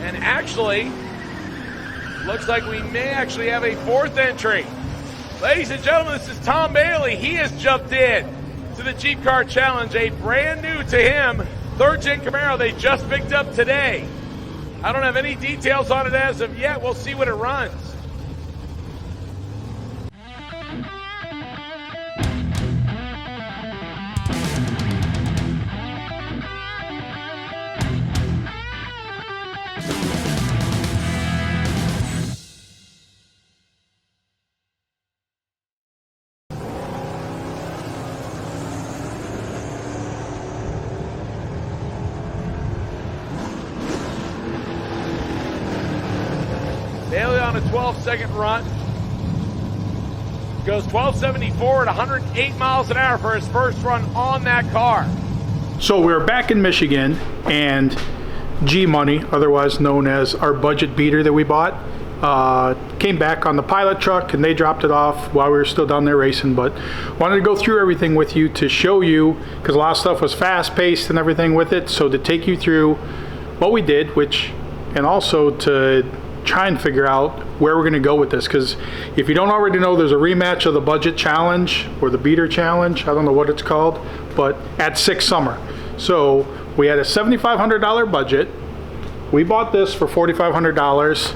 And actually, looks like we may actually have a fourth entry. Ladies and gentlemen, this is Tom Bailey. He has jumped in to the Cheap Car Challenge, a brand new to him third gen Camaro they just picked up today. I don't have any details on it as of yet. We'll see what it runs. Bailey on a 12-second run. Goes 1274 at 108 miles an hour for his first run on that car. So we're back in Michigan, and G-Money, otherwise known as our budget beater that we bought, came back on the pilot truck, and they dropped it off while we were still down there racing. But wanted to go through everything with you to show you, because a lot of stuff was fast-paced and everything with it, so to take you through what we did, and also to try and figure out where we're going to go with this, because if you don't already know, there's a rematch of the budget challenge or the beater challenge, I don't know what it's called, but at 6 Summer. So we had a $7,500 budget. We bought this for $4,500.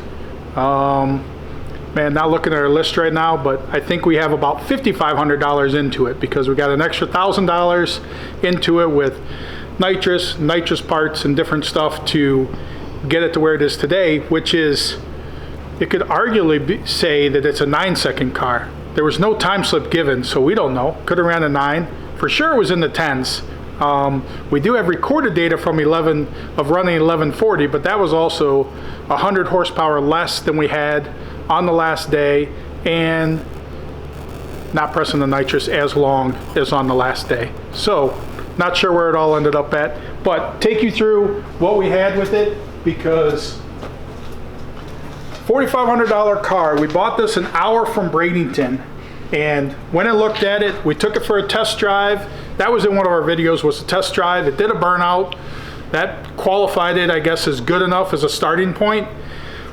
Man, not looking at our list right now, but I think we have about $5,500 into it, because we got an extra $1,000 into it with nitrous parts and different stuff to get it to where it is today, which is, it could arguably say that it's a 9-second car. There was no time slip given, so we don't know. Could have ran a 9. For sure it was in the 10s. We do have recorded data from running 1140, but that was also 100 horsepower less than we had on the last day, and not pressing the nitrous as long as on the last day. So not sure where it all ended up at, but take you through what we had with it, because $4,500 car, we bought this an hour from Bradenton, and when I looked at it, we took it for a test drive. That was in one of our videos, was a test drive. It did a burnout. That qualified it, I guess, as good enough as a starting point.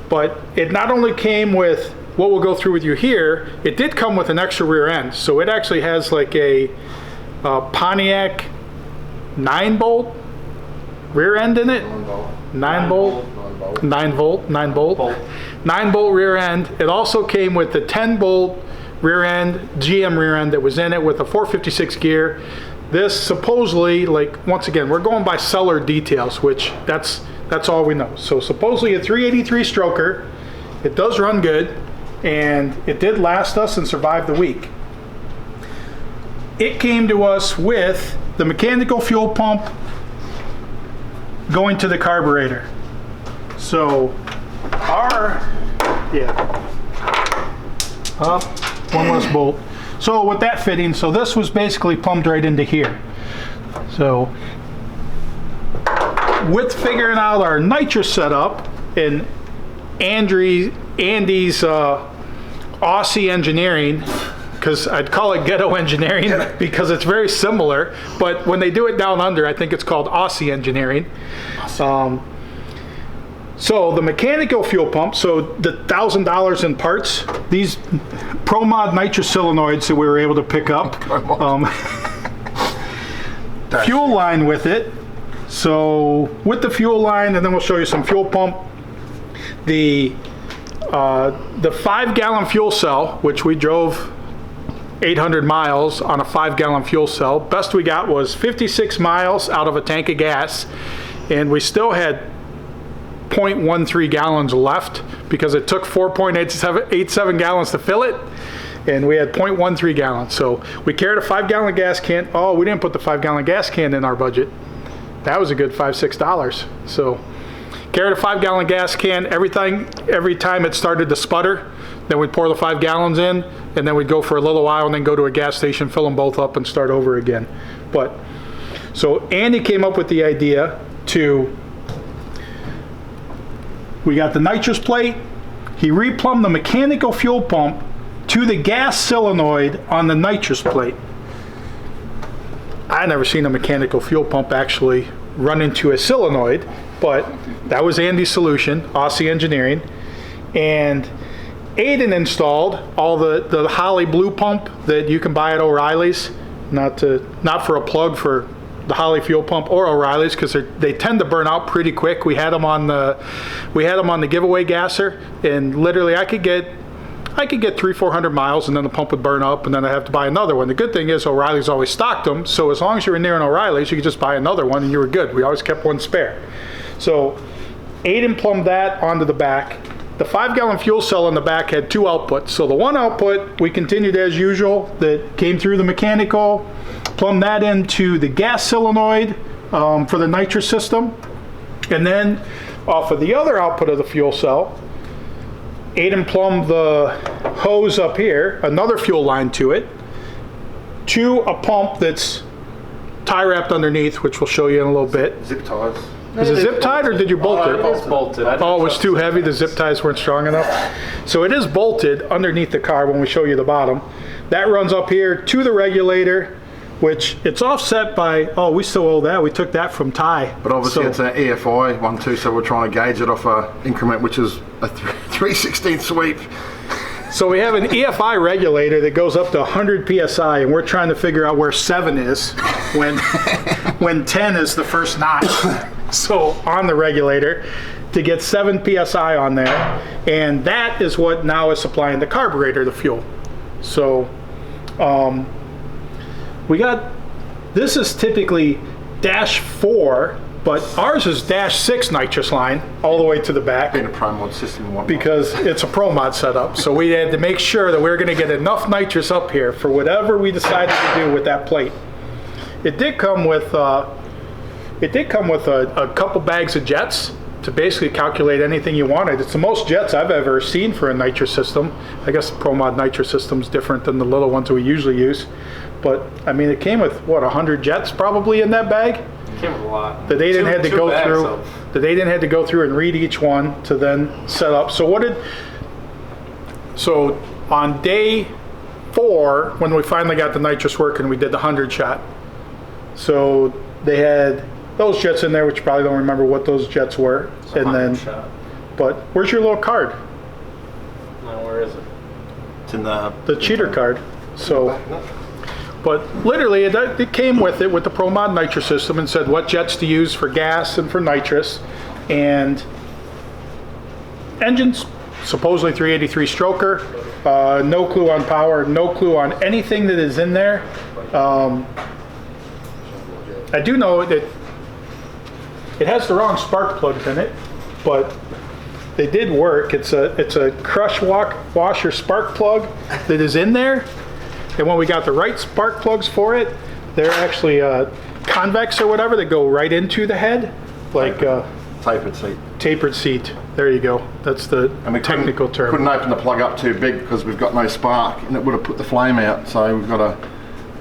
But it not only came with what we'll go through with you here, it did come with an extra rear end. So it actually has like a Pontiac 9-bolt rear end in it. 9-bolt rear end. It also came with the 10-bolt rear end, GM rear end that was in it, with a 456 gear. This supposedly, like, once again, we're going by seller details, which that's all we know. So supposedly a 383 stroker. It does run good, and it did last us and survive the week. It came to us with the mechanical fuel pump going to the carburetor. So one less bolt. So with that fitting, so this was basically plumbed right into here. So with figuring out our nitrous setup and Andy's Aussie engineering, because I'd call it ghetto engineering because it's very similar, but when they do it down under, I think it's called Aussie engineering. So the mechanical fuel pump, so the $1,000 in parts, these ProMod nitrous solenoids that we were able to pick up, fuel line with it. So with the fuel line, and then we'll show you some fuel pump, the 5-gallon fuel cell, which we drove 800 miles on a 5-gallon fuel cell. Best we got was 56 miles out of a tank of gas, and we still had 0.13 gallons left, because it took 4.87 gallons to fill it, and we had 0.13 gallons. So we carried a 5-gallon gas can. Oh, we didn't put the 5-gallon gas can in our budget. That was a good $5-6. So carried a 5-gallon gas can. Every time it started to sputter, then we'd pour the 5 gallons in, and then we'd go for a little while and then go to a gas station, fill them both up, and start over again. But so Andy came up with the idea to, we got the nitrous plate, he replumbed the mechanical fuel pump to the gas solenoid on the nitrous plate. I never seen a mechanical fuel pump actually run into a solenoid. but that was Andy's solution, Aussie Engineering. And Aiden installed all the Holly blue pump that you can buy at O'Reilly's. Not for a plug for the Holly fuel pump or O'Reilly's, because they tend to burn out pretty quick. We had them on the giveaway gasser, and literally I could get 300-400 miles, and then the pump would burn up, and then I have to buy another one. The good thing is O'Reilly's always stocked them, so as long as you were near an O'Reilly's, you could just buy another one and you were good. We always kept one spare. So Aiden plumbed that onto the back. The 5-gallon fuel cell in the back had 2 outputs. So the one output, we continued as usual, that came through the mechanical, plumbed that into the gas solenoid for the nitrous system. And then off of the other output of the fuel cell, Aiden plumbed the hose up here, another fuel line to it, to a pump that's tie wrapped underneath, which we'll show you in a little bit. Zip ties. Is it zip tied or did you bolt it? It's bolted. Oh, it was too heavy, the zip ties weren't strong enough. So it is bolted underneath the car when we show you the bottom. That runs up here to the regulator, which it's offset by, oh, we still owe that. We took that from Tye. But obviously it's an EFI one too, so we're trying to gauge it off a increment, which is a 3/16 sweep. So we have an EFI regulator that goes up to 100 PSI, and we're trying to figure out where 7 is when 10 is the first notch. So on the regulator to get 7 PSI on there, and that is what now is supplying the carburetor the fuel. So we got, this is typically -4, but ours is -6 nitrous line all the way to the back. Being a Pro Mod system and whatnot. Because it's a Pro Mod setup. So we had to make sure that we were going to get enough nitrous up here for whatever we decided to do with that plate. It did come with a couple bags of jets to basically calculate anything you wanted. It's the most jets I've ever seen for a nitrous system. I guess the Pro Mod nitrous system is different than the little ones we usually use. But I mean, it came with what, 100 jets probably in that bag? It came with a lot. That they didn't have to go through. That they didn't have to go through and read each one to then set up. So on day 4, when we finally got the nitrous working, we did the 100 shot. So they had those jets in there, which you probably don't remember what those jets were. And then, but where's your little card? No, where is it? It's in the cheater card. So, but literally it came with it with the Pro Mod nitrous system and said what jets to use for gas and for nitrous, and engines supposedly 383 stroker. No clue on power, no clue on anything that is in there. I do know that it has the wrong spark plugs in it, but they did work. It's a crush washer spark plug that is in there, and when we got the right spark plugs for it, they're actually convex or whatever that go right into the head, like tapered seat. Tapered seat. There you go. That's the technical term. Couldn't open the plug up too big because we've got no spark, and it would have put the flame out. So we've got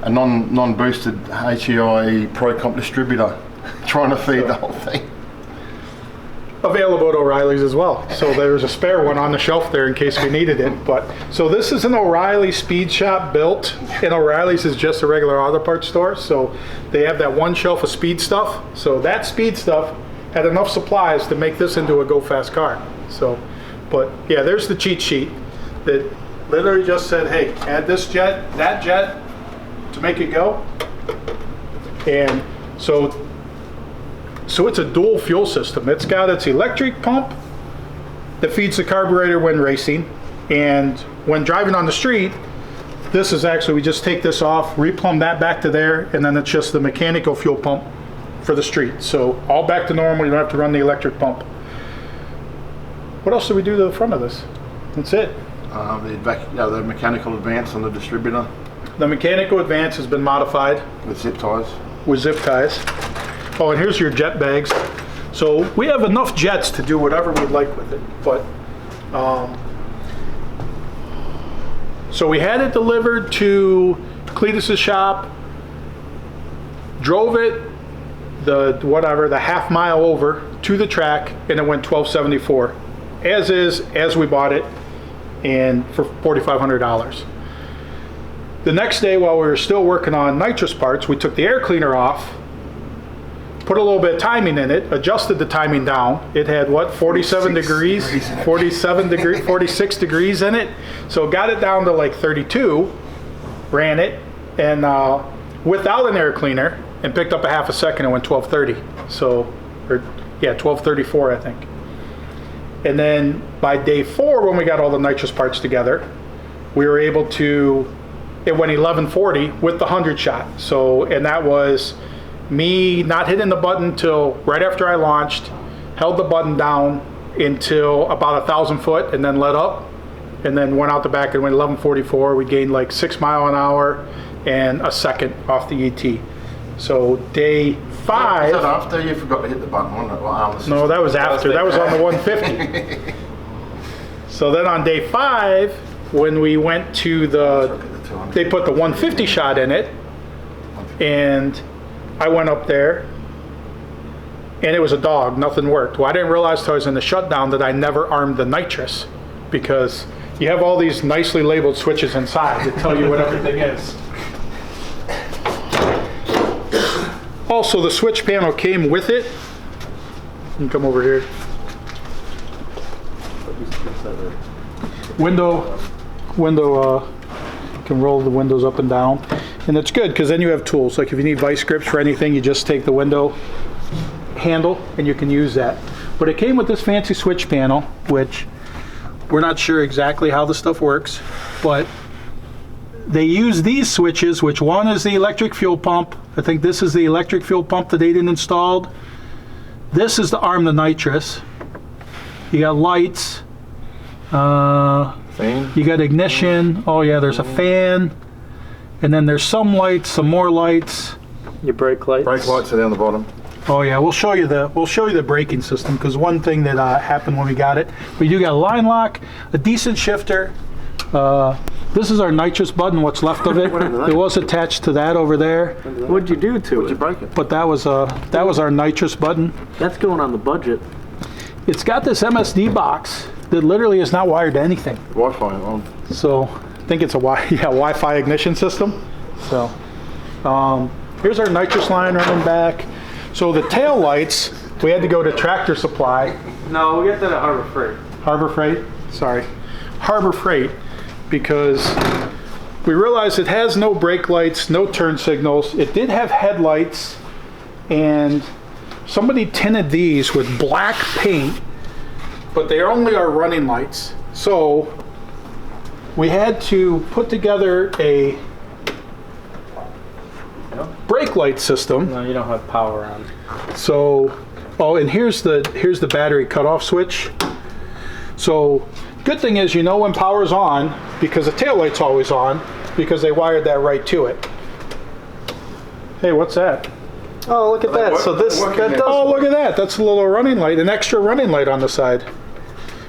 a non-boosted HEI Pro Comp distributor trying to feed the whole thing. Available at O'Reilly's as well. So there's a spare one on the shelf there in case we needed it. But so this is an O'Reilly speed shop built, and O'Reilly's is just a regular auto parts store. So they have that one shelf of speed stuff. So that speed stuff had enough supplies to make this into a go fast car. So, but yeah, there's the cheat sheet that literally just said, hey, add this jet, that jet to make it go. And so it's a dual fuel system. It's got its electric pump that feeds the carburetor when racing, and when driving on the street, this is actually, we just take this off, replumb that back to there, and then it's just the mechanical fuel pump for the street. So all back to normal, you don't have to run the electric pump. What else do we do to the front of this? That's it. The mechanical advance on the distributor. The mechanical advance has been modified. With zip ties. With zip ties. Oh, and here's your jet bags. So we have enough jets to do whatever we'd like with it. But so we had it delivered to Cleetus' shop, drove it the half mile over to the track, and it went $1,274 as is, as we bought it, and for $4,500. The next day, while we were still working on nitrous parts, we took the air cleaner off, put a little bit of timing in it, adjusted the timing down. It had what, 47 degrees, 46 degrees in it. So got it down to like 32, ran it, and without an air cleaner, and picked up a half a second and went 12:30. So, or yeah, 12:34 I think. And then by day 4, when we got all the nitrous parts together, we were able to, it went 11:40 with the 100 shot. So, and that was me not hitting the button till right after I launched, held the button down until about 1,000 foot and then let up, and then went out the back and went 11:44. We gained like 6 miles an hour and a second off the ET. So day 5. Is that after you forgot to hit the button, wasn't it? No, that was after. That was on the 150. So then on day 5, when we went to they put the 150 shot in it, and I went up there, and it was a dog. Nothing worked. Well, I didn't realize till I was in the shutdown that I never armed the nitrous, because you have all these nicely labeled switches inside that tell you what everything is. Also, the switch panel came with it. You can come over here. Window, you can roll the windows up and down. And it's good because then you have tools. Like if you need vice grips for anything, you just take the window handle and you can use that. But it came with this fancy switch panel, which we're not sure exactly how the stuff works, but they use these switches, which one is the electric fuel pump. I think this is the electric fuel pump that Aiden installed. This is to arm the nitrous. You got lights. Fan? You got ignition. Oh yeah, there's a fan. And then there's some lights, some more lights. Your brake lights. Brake lights are down the bottom. Oh yeah, we'll show you the braking system, because one thing that happened when we got it, we do got a line lock, a decent shifter. This is our nitrous button, what's left of it. It was attached to that over there, What'd you do to it? You break it. but that was our nitrous button. That's going on the budget. It's got this MSD box that literally is not wired to anything. Wi-Fi on. So I think it's a Wi-Fi ignition system. So here's our nitrous line running back. So the tail lights, we had to go to Tractor Supply. No, we got that at Harbor Freight. Harbor Freight, sorry. Harbor Freight, because we realized it has no brake lights, no turn signals. It did have headlights, and somebody tinted these with black paint, but they only are running lights. So we had to put together a brake light system. No, you don't have power on. So, oh, and here's the battery cutoff switch. So, good thing is you know when power's on, because the tail light's always on, because they wired that right to it. Hey, what's that? Oh, look at that. So that does. Oh, look at that. That's a little running light, an extra running light on the side.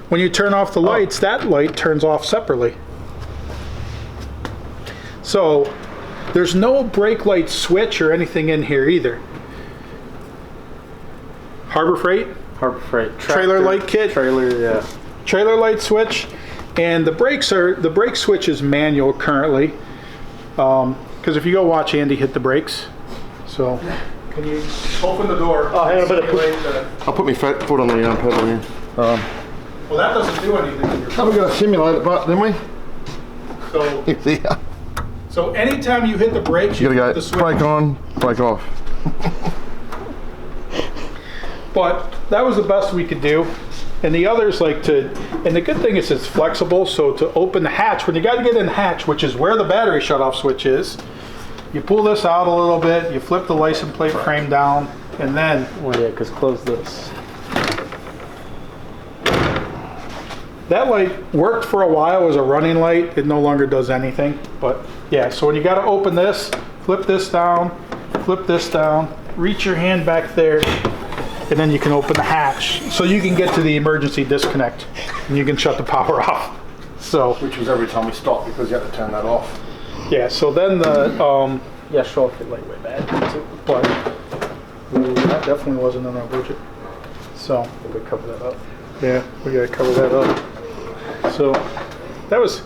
When you turn off the lights, that light turns off separately. So, there's no brake light switch or anything in here either. Harbor Freight? Harbor Freight. Trailer light kit? Trailer, yeah. Trailer light switch. And the brake switch is manual currently. Because if you go watch Andy hit the brakes. So, can you open the door? Oh, hang on, I'll put my foot on the pedal here. Well, that doesn't do anything. Have we got a simulator button, didn't we? So, Yeah. so anytime you hit the brakes, You gotta hit go the switch. brake on, brake off. But that was the best we could do. And the others and the good thing is it's flexible, so to open the hatch, when you got to get in the hatch, which is where the battery shutoff switch is, you pull this out a little bit, you flip the license plate frame down, and then Well, yeah, because close this. that light worked for a while as a running light. It no longer does anything. But yeah, so when you got to open this, flip this down, reach your hand back there, and then you can open the hatch. So you can get to the emergency disconnect, and you can shut the power off. So Which was every time we stopped, because you had to turn that off. yeah, so then the, Yeah, show off your lightweight bag. but that definitely wasn't in our budget. So We could cover that up. yeah, we gotta cover that up. So that was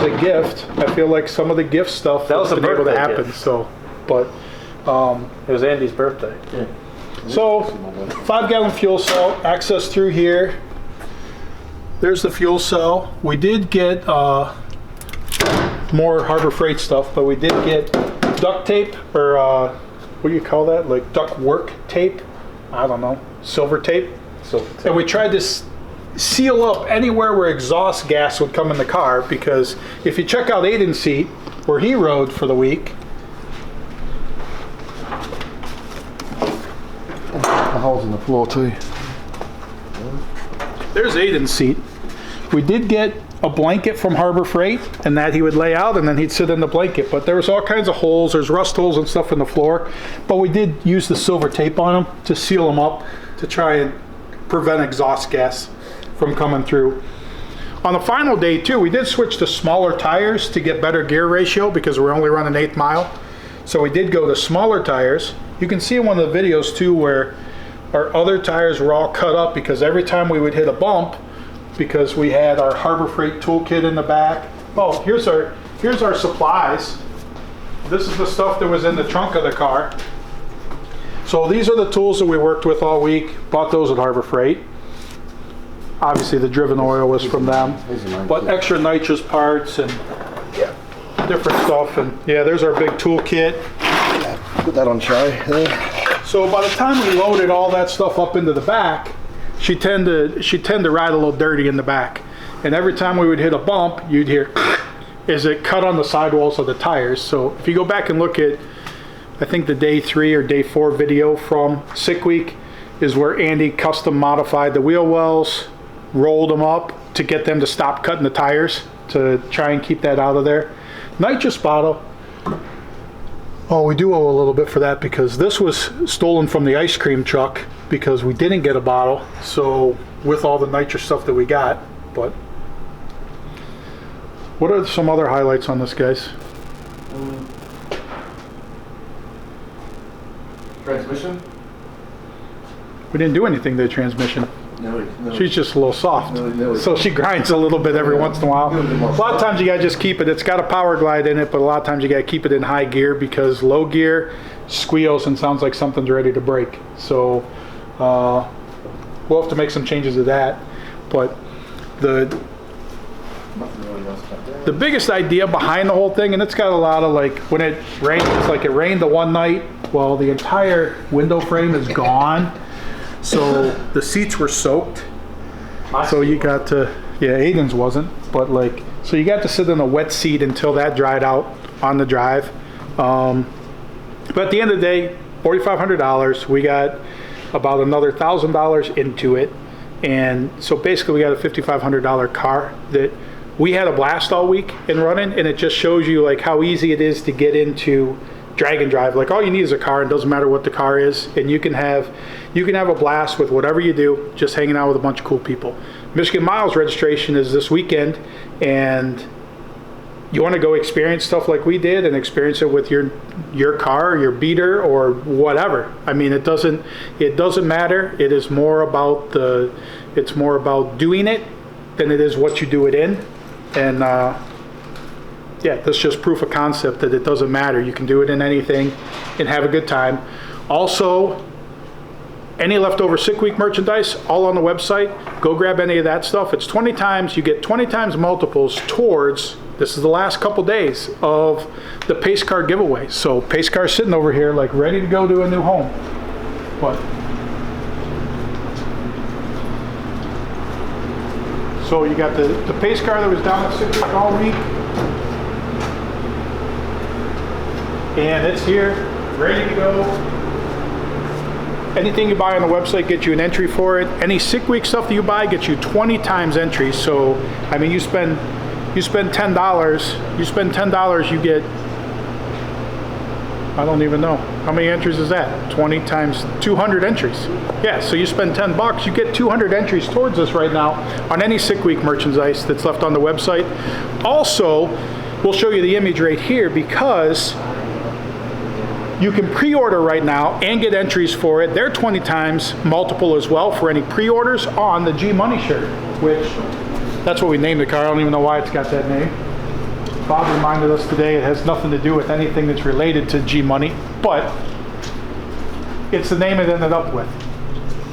a gift. I feel like some of the gift stuff That was a been able to birthday happen. gift. So, but It was Andy's birthday. Yeah. So 5-gallon fuel cell, access through here. There's the fuel cell. We did get more Harbor Freight stuff, but we did get duct tape, or what do you call that? Like duct work tape? I don't know. Silver tape. And we tried to seal up anywhere where exhaust gas would come in the car, because if you check out Aiden's seat, where he rode for the week, The holes in the floor too. there's Aiden's seat. We did get a blanket from Harbor Freight, and that he would lay out, and then he'd sit in the blanket. But there was all kinds of holes. There's rust holes and stuff in the floor. But we did use the silver tape on them to seal them up, to try and prevent exhaust gas from coming through. On the final day too, we did switch to smaller tires to get better gear ratio, because we're only running 1/8 mile. So we did go to smaller tires. You can see in one of the videos too where our other tires were all cut up, because every time we would hit a bump, because we had our Harbor Freight toolkit in the back. Oh, here's our supplies. This is the stuff that was in the trunk of the car. So these are the tools that we worked with all week. Bought those at Harbor Freight. Obviously the driven oil was from them, but extra nitrous parts and different stuff. And yeah, there's our big toolkit. Put that on show there. So by the time we loaded all that stuff up into the back, she tend to ride a little dirty in the back. And every time we would hit a bump, you'd hear is it cut on the sidewalls of the tires. So if you go back and look at, I think the day 3 or day 4 video from Sick Week is where Andy custom modified the wheel wells, rolled them up to get them to stop cutting the tires, to try and keep that out of there. Nitrous bottle. Oh, we do owe a little bit for that, because this was stolen from the ice cream truck, because we didn't get a bottle. So with all the nitrous stuff that we got. But what are some other highlights on this, guys? Transmission? We didn't do anything to the transmission. No. She's just a little soft. No. So she grinds a little bit every once in a while. A lot of times you gotta just keep it. It's got a power glide in it, but a lot of times you gotta keep it in high gear, because low gear squeals and sounds like something's ready to break. So we'll have to make some changes to that. But the biggest idea behind the whole thing, and it's got a lot of, like, when it rains, it's like it rained the one night. Well, the entire window frame is gone. So the seats were soaked. So you got to, yeah, Aiden's wasn't, but like, so you got to sit in a wet seat until that dried out on the drive. But at the end of the day, $4,500, we got about another $1,000 into it. And so basically we got a $5,500 car that we had a blast all week in running, and it just shows you like how easy it is to get into drag and drive. Like all you need is a car, and it doesn't matter what the car is, and you can have a blast with whatever you do, just hanging out with a bunch of cool people. Michigan Miles registration is this weekend, and you want to go experience stuff like we did and experience it with your car, your beater, or whatever. I mean, it doesn't matter. It is more about doing it than it is what you do it in. And yeah, that's just proof of concept that it doesn't matter. You can do it in anything and have a good time. Also, any leftover Sick Week merchandise, all on the website. Go grab any of that stuff. It's 20 times, you get 20 times multiples towards, this is the last couple days of the Pace Car giveaway. So Pace Car's sitting over here like ready to go to a new home. But so you got the Pace Car that was down at Sick Week all week. And it's here, ready to go. Anything you buy on the website gets you an entry for it. Any Sick Week stuff that you buy gets you 20 times entry. So, I mean, you spend $10, you get, I don't even know. How many entries is that? 20 times 200 entries. Yeah, so you spend $10, you get 200 entries towards this right now on any Sick Week merchandise that's left on the website. Also, we'll show you the image right here, because you can pre-order right now and get entries for it. They're 20 times multiple as well for any pre-orders on the G Money shirt, which that's what we named the car. I don't even know why it's got that name. Bob reminded us today it has nothing to do with anything that's related to G Money, but it's the name it ended up with.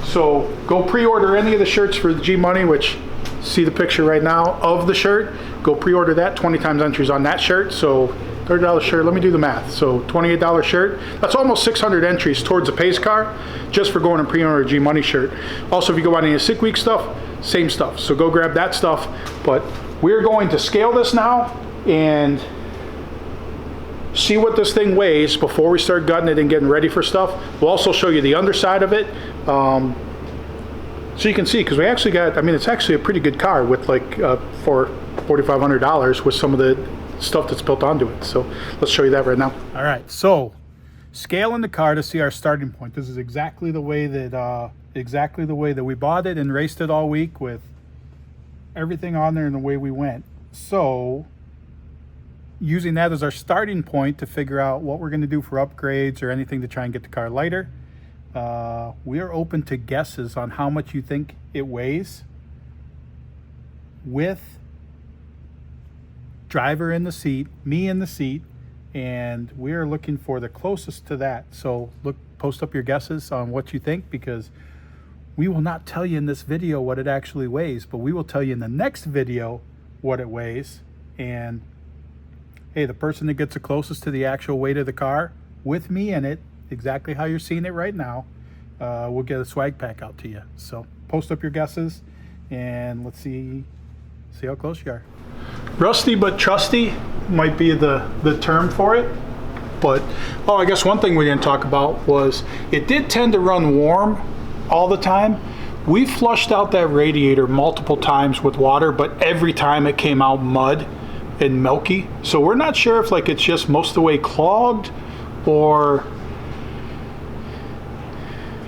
So go pre-order any of the shirts for the G Money, which see the picture right now of the shirt. Go pre-order that, 20 times entries on that shirt. So $30 shirt, let me do the math. So $28 shirt, that's almost 600 entries towards a pace car just for going and pre-order a G Money shirt. Also, if you go on any Sick Week stuff, same stuff. So go grab that stuff. But we're going to scale this now and see what this thing weighs before we start gutting it and getting ready for stuff. We'll also show you the underside of it. So you can see, because we actually got, I mean, it's actually a pretty good car with like for $4,500 with some of the stuff that's built onto it. So let's show you that right now. All right, so scaling the car to see our starting point. This is exactly the way that we bought it and raced it all week with everything on there and the way we went. So using that as our starting point to figure out what we're going to do for upgrades or anything to try and get the car lighter. We are open to guesses on how much you think it weighs with driver in the seat, me in the seat, and we are looking for the closest to that. So post up your guesses on what you think, because we will not tell you in this video what it actually weighs, but we will tell you in the next video what it weighs. And hey, the person that gets the closest to the actual weight of the car with me in it, exactly how you're seeing it right now, we'll get a swag pack out to you. So post up your guesses and let's see how close you are. Rusty but trusty might be the term for it. But I guess one thing we didn't talk about was it did tend to run warm all the time. We flushed out that radiator multiple times with water, but every time it came out mud and milky. So we're not sure if like it's just most of the way clogged or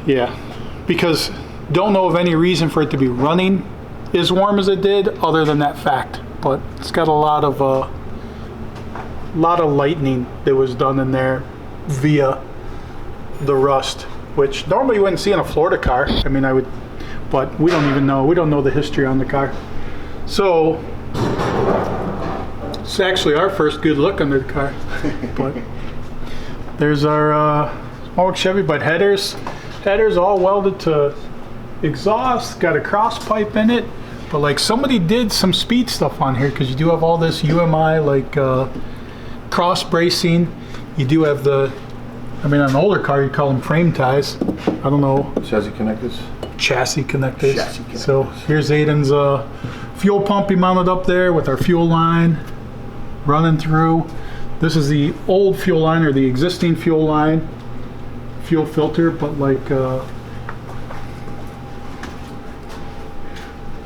yeah, because don't know of any reason for it to be running as warm as it did other than that fact. But it's got a lot of lightning that was done in there via the rust, which normally you wouldn't see in a Florida car. I mean, but we don't even know. We don't know the history on the car. So it's actually our first good look under the car. But there's our small Chevy, but headers all welded to exhaust, got a cross pipe in it. But like somebody did some speed stuff on here, because you do have all this UMI like cross bracing. You do have on an older car you call them frame ties. I don't know. Chassis connectors. Chassis connectors. So here's Aiden's fuel pump he mounted up there with our fuel line running through. This is the old fuel line, or the existing fuel line, fuel filter, but like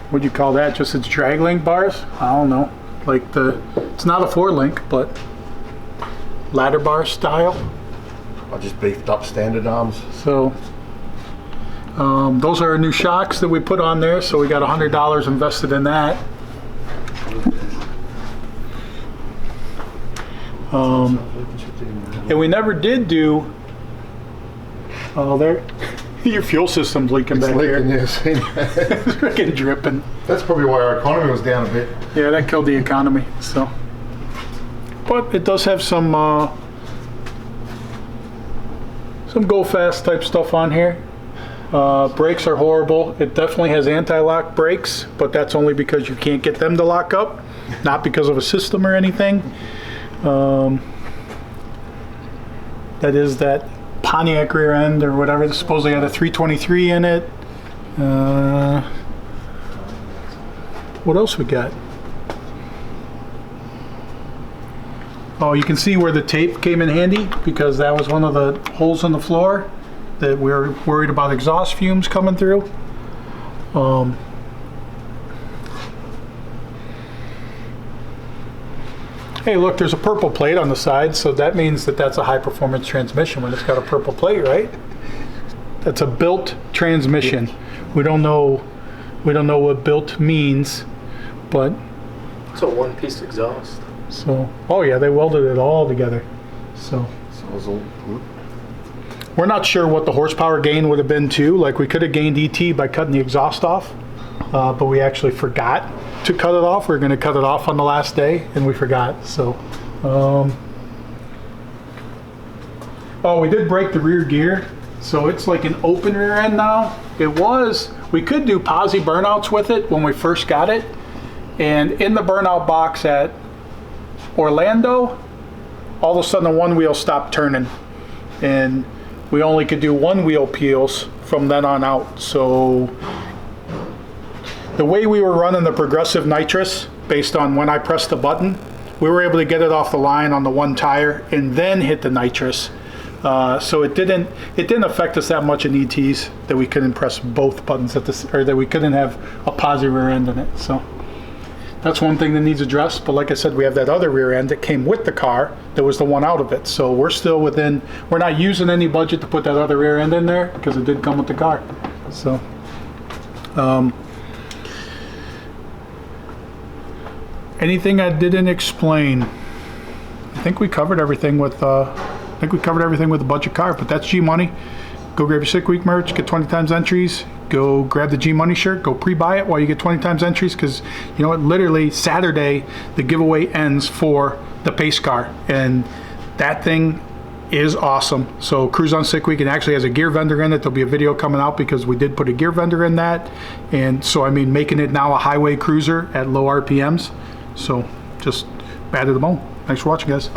what do you call that? Just its drag link bars? I don't know. Like it's not a 4-link, but ladder bar style. I just beefed up standard arms. So those are our new shocks that we put on there. So we got $100 invested in that. And we never did do. Oh, there. Your fuel system's leaking back here. Yeah, see that? It's freaking dripping. That's probably why our economy was down a bit. Yeah, that killed the economy. So, but it does have some go fast type stuff on here. Brakes are horrible. It definitely has anti-lock brakes, but that's only because you can't get them to lock up, not because of a system or anything. That is that Pontiac rear end or whatever. It's supposedly had a 323 in it. What else we got? Oh, you can see where the tape came in handy, because that was one of the holes in the floor that we were worried about exhaust fumes coming through. Hey, look, there's a purple plate on the side, so that means that that's a high-performance transmission when it's got a purple plate, right? That's a built transmission. We don't know what built means, but It's a one-piece exhaust. so oh yeah, they welded it all together. So So it was all good. we're not sure what the horsepower gain would have been too. Like we could have gained ET by cutting the exhaust off, but we actually forgot to cut it off. We were going to cut it off on the last day and we forgot. So oh, we did break the rear gear So it's like an open rear end now. We could do posi burnouts with it when we first got it. And in the burnout box at Orlando, all of a sudden the one wheel stopped turning. And we only could do one wheel peels from then on out. So the way we were running the progressive nitrous, based on when I pressed the button, we were able to get it off the line on the one tire and then hit the nitrous. So it didn't affect us that much in ETs that we couldn't press both buttons or that we couldn't have a posi rear end in it. So that's one thing that needs addressed. But like I said, we have that other rear end that came with the car that was the one out of it. So we're still within, we're not using any budget to put that other rear end in there because it did come with the car. So anything I didn't explain? I think we covered everything with the budget car, but that's G Money. Go grab your 6 week merch, get 20 times entries. Go grab the G Money shirt, go pre-buy it while you get 20 times entries, because you know what, literally Saturday the giveaway ends for the pace car, and that thing is awesome. So Cruise on 6 week, and actually has a gear vendor in it. There'll be a video coming out because we did put a gear vendor in that, and so I mean making it now a highway cruiser at low RPMs. So just bad to the bone. Thanks for watching, guys.